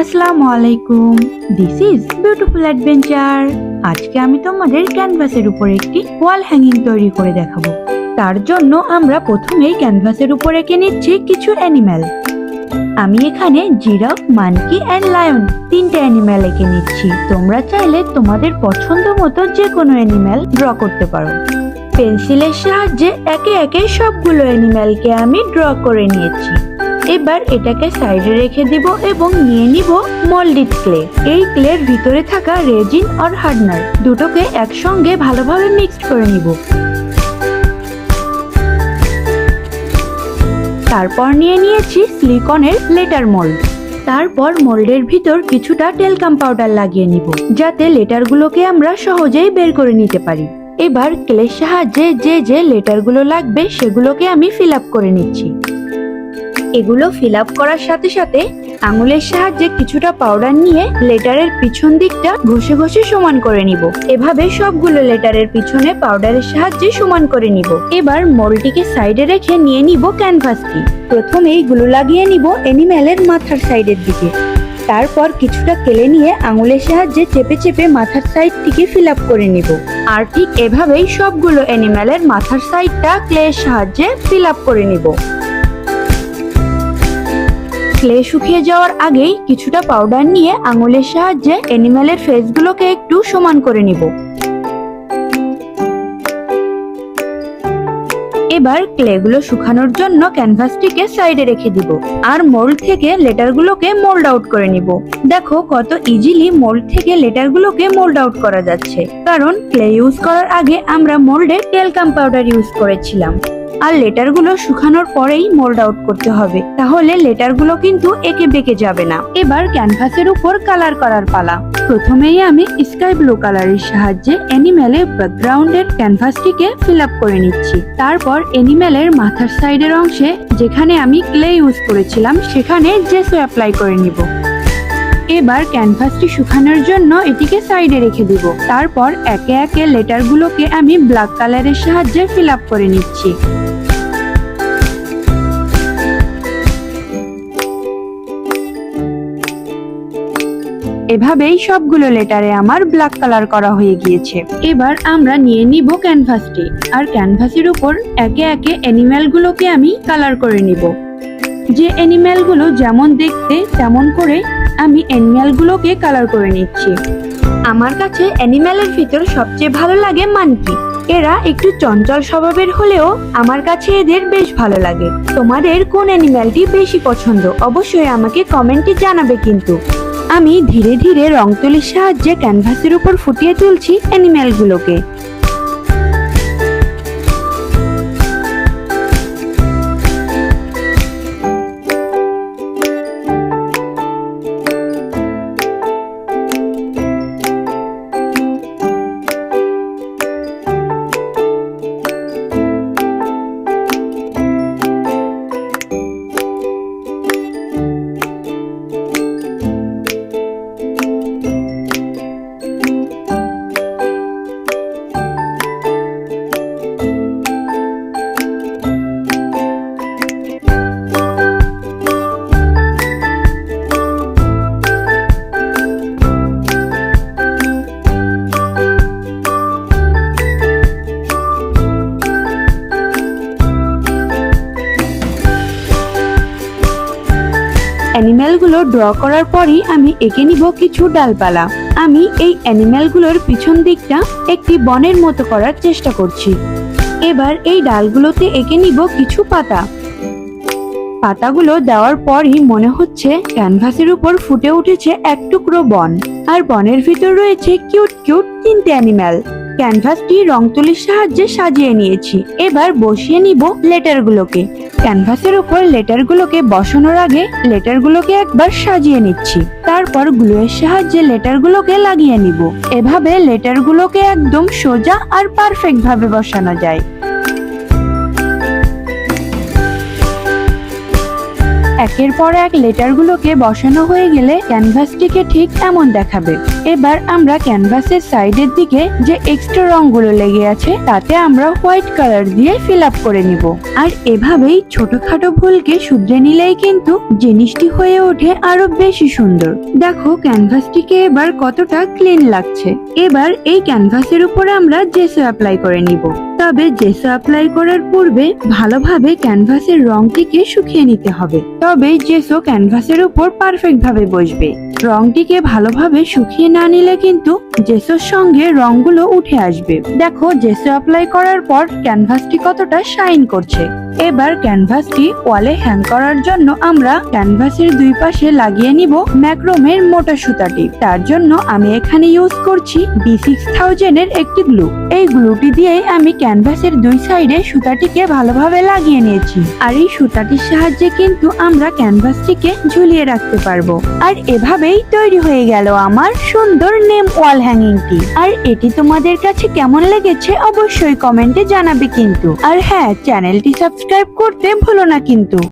আসসালামু আলাইকুম। This is beautiful adventure. আজকে আমি তোমাদের ক্যানভাসের উপর একটি ওয়াল হ্যাঙ্গিং তৈরি করে দেখাবো। তার জন্য আমরা প্রথমেই ক্যানভাসের উপর এঁকে নিচ্ছি কিছু অ্যানিম্যাল। আমি এখানে জিরাফ, মানকি এন্ড লায়ন তিনটে অ্যানিম্যাল এঁকে নিচ্ছি। তোমরা চাইলে তোমাদের পছন্দ মতো যে কোনো অ্যানিম্যাল ড্র করতে পারো। পেন্সিলের সাহায্যে একে একে সবগুলো অ্যানিম্যালকে আমি ড্র করে নিয়েছি। এবার এটাকে সাইডে রেখে দিব এবং নিয়ে নিব মোল্ডেড ক্লে। এই ক্লের ভিতরে থাকা রেজিন আর হার্ডনার দুটোকে একসঙ্গে ভালোভাবে মিক্সড করে নিব। তারপর নিয়ে নিয়েছি সিলিকনের লেটার মোল্ড। তারপর মোল্ডের ভিতর কিছুটা টেলকাম পাউডার লাগিয়ে নিব, যাতে লেটারগুলোকে আমরা সহজেই বের করে নিতে পারি। এবার ক্লের সাহায্যে যে লেটারগুলো লাগবে সেগুলোকে আমি ফিল আপ করে নিচ্ছি। এগুলো ফিল আপ করার সাথে সাথে আঙুলের সাহায্যে কিছুটা পাউডার নিয়ে লেটারের পিছন দিকটা ঘষে ঘষে সমান করে নিব। এভাবে সবগুলো লেটারের পিছনে পাউডারের সাহায্যে সমান করে নিব। এবার মোল্ডটিকে সাইডে রেখে নিয়ে নিব ক্যানভাসটি। প্রথমে এইগুলো লাগিয়ে নিব অ্যানিম্যালের মাথার সাইডের দিকে। তারপর কিছুটা কেলে নিয়ে আঙুলের সাহায্যে চেপে চেপে মাথার সাইডটিকে ফিল আপ করে নিব। আর ঠিক এভাবেই সবগুলো অ্যানিম্যালের মাথার সাইডটা ক্লের সাহায্যে ফিল আপ করে নিব। ক্লে শুকিয়ে যাওয়ার আগেই কিছুটা পাউডার নিয়ে আঙুলের সাহায্যে অ্যানিম্যালের ফেসগুলোকে একটু সমান করে নিব। এবার ক্লেগুলো শুকানোর জন্য ক্যানভাসটিকে সাইডে রেখে দিব আর মোল্ড থেকে লেটারগুলোকে মোল্ড আউট করে নিব। দেখো কত ইজিলি মোল্ড থেকে লেটারগুলোকে মোল্ড আউট করা যাচ্ছে, কারণ ক্লে ইউজ করার আগে আমরা মোল্ডে টেলকাম পাউডার ইউজ করেছিলাম। আর লেটারগুলো শুকানোর পরেই মোল্ড আউট করতে হবে, তাহলে লেটারগুলো কিন্তু এঁকে বেঁকে যাবে না। এবার ক্যানভাসের উপর কালার করার পালা। প্রথমেই আমি স্কাই ব্লু কালারের সাহায্যে অ্যানিম্যালের ব্যাকগ্রাউন্ডের ক্যানভাসটিকে ফিল আপ করে নিচ্ছি। তারপর অ্যানিম্যালের মাথার সাইডের অংশে যেখানে আমি ক্লে ইউজ করেছিলাম সেখানে জেসো অ্যাপ্লাই করে নিব। এবার ক্যানভাসটি শুকানোর জন্য এটিকে সাইডে রেখে দিব। তারপর একে একে লেটারগুলোকে আমি ব্ল্যাক কালারের সাহায্যে ফিল আপ করে নিচ্ছি। এভাবেই সবগুলো লেটারে আমার ব্ল্যাক কালার করা হয়ে গিয়েছে। এবার আমরা নিয়ে নিব ক্যানভাসটি আর ক্যানভাসের উপর একে একে অ্যানিম্যালগুলোকে আমি কালার করে নিব। যে অ্যানিম্যালগুলো যেমন দেখতে তেমন করে আমি অ্যানিম্যালগুলোকে কালার করে নিচ্ছি। আমার কাছে অ্যানিম্যালের ভিতর সবচেয়ে ভালো লাগে মানকি। এরা একটু চঞ্চল স্বভাবের হলেও আমার কাছে এদের বেশ ভালো লাগে। তোমাদের কোন অ্যানিম্যালটি বেশি পছন্দ অবশ্যই আমাকে কমেন্টে জানাবে। কিন্তু আমি ধীরে ধীরে রং তুলির সাহায্যে ক্যানভাসের উপর ফুটিয়ে তুলছি অ্যানিম্যালগুলোকে। অ্যানিম্যালগুলো ড্র করার পরই আমি এঁকে নিব কিছু ডালপালা। আমি এই অ্যানিম্যালগুলোর পিছন দিকটা একটি বনের মতো করার চেষ্টা করছি। এবার এই ডালগুলোতে এঁকে নিব কিছু পাতা। পাতাগুলো দেওয়ার পরই মনে হচ্ছে ক্যানভাসের উপর ফুটে উঠেছে এক টুকরো বন, আর বনের ভিতর রয়েছে কিউট কিউট তিনটে অ্যানিম্যাল। ক্যানভাসটি রং তুলির সাহায্যে সাজিয়ে নিয়েছি। এবার বসিয়ে নিব লেটারগুলোকে। ক্যানভাসের উপর লেটারগুলোকে বসানোর আগে লেটারগুলোকে একবার সাজিয়ে নিচ্ছি। তারপর গ্লুয়ের সাহায্যে লেটারগুলোকে লাগিয়ে নিব। এভাবে লেটারগুলোকে একদম সোজা আর পারফেক্ট ভাবে বসানো যায়। একের পর এক লেটারগুলোকে বসানো হয়ে গেলে ক্যানভাসটিকে ঠিক এমন দেখাবে। এবার আমরা ক্যানভাসের সাইডের দিকে যে এক্সট্রা রংগুলো লেগে আছে তাতে আমরা হোয়াইট কালার দিয়ে ফিল আপ করে নিব। আর এভাবেই ছোটখাটো ভুলকে শুধরে নিলেই কিন্তু জিনিসটি হয়ে ওঠে আরো বেশি সুন্দর। দেখো ক্যানভাসটিকে এবার কতটা ক্লিন লাগছে। এবার এই ক্যানভাসের উপরে আমরা জেসো অ্যাপ্লাই করে নিব। তবে জেসো অ্যাপ্লাই করার পূর্বে ভালোভাবে ক্যানভাসের রংটিকে শুকিয়ে নিতে হবে, তবে জেসো ক্যানভাসের উপর পারফেক্ট ভাবে বসবে। রংটিকে ভালোভাবে শুকিয়ে না নিলে কিন্তু জেসোর সঙ্গে রংগুলো উঠে আসবে। দেখো জেসো অ্যাপ্লাই করার পর ক্যানভাসটি কতটা শাইন করছে। এবার ক্যানভাসটি ওয়ালে হ্যাং করার জন্য আমরা ক্যানভাসের দুই পাশে লাগিয়ে নিব ম্যাক্রোমের মোটা সুতাটি। তার জন্য আমি এখানে ইউজ করছি B6000 এর একটি গ্লু। এই গ্লুটি দিয়েই আমি ক্যানভাসের দুই সাইডে সুতাটিকে ভালোভাবে লাগিয়ে নিয়েছি। আর এই সুতাটির সাহায্যে কিন্তু আমরা ক্যানভাসটিকে ঝুলিয়ে রাখতে পারবো। আর এভাবেই তৈরি হয়ে গেল আমার সুন্দর নেম ওয়াল হ্যাঙ্গিংটি। আর এটি তোমাদের কাছে কেমন লেগেছে অবশ্যই কমেন্টে জানাবে কিন্তু। আর হ্যাঁ, চ্যানেলটি সাবস্ক্রাইব করতে ভুলো না কিন্তু।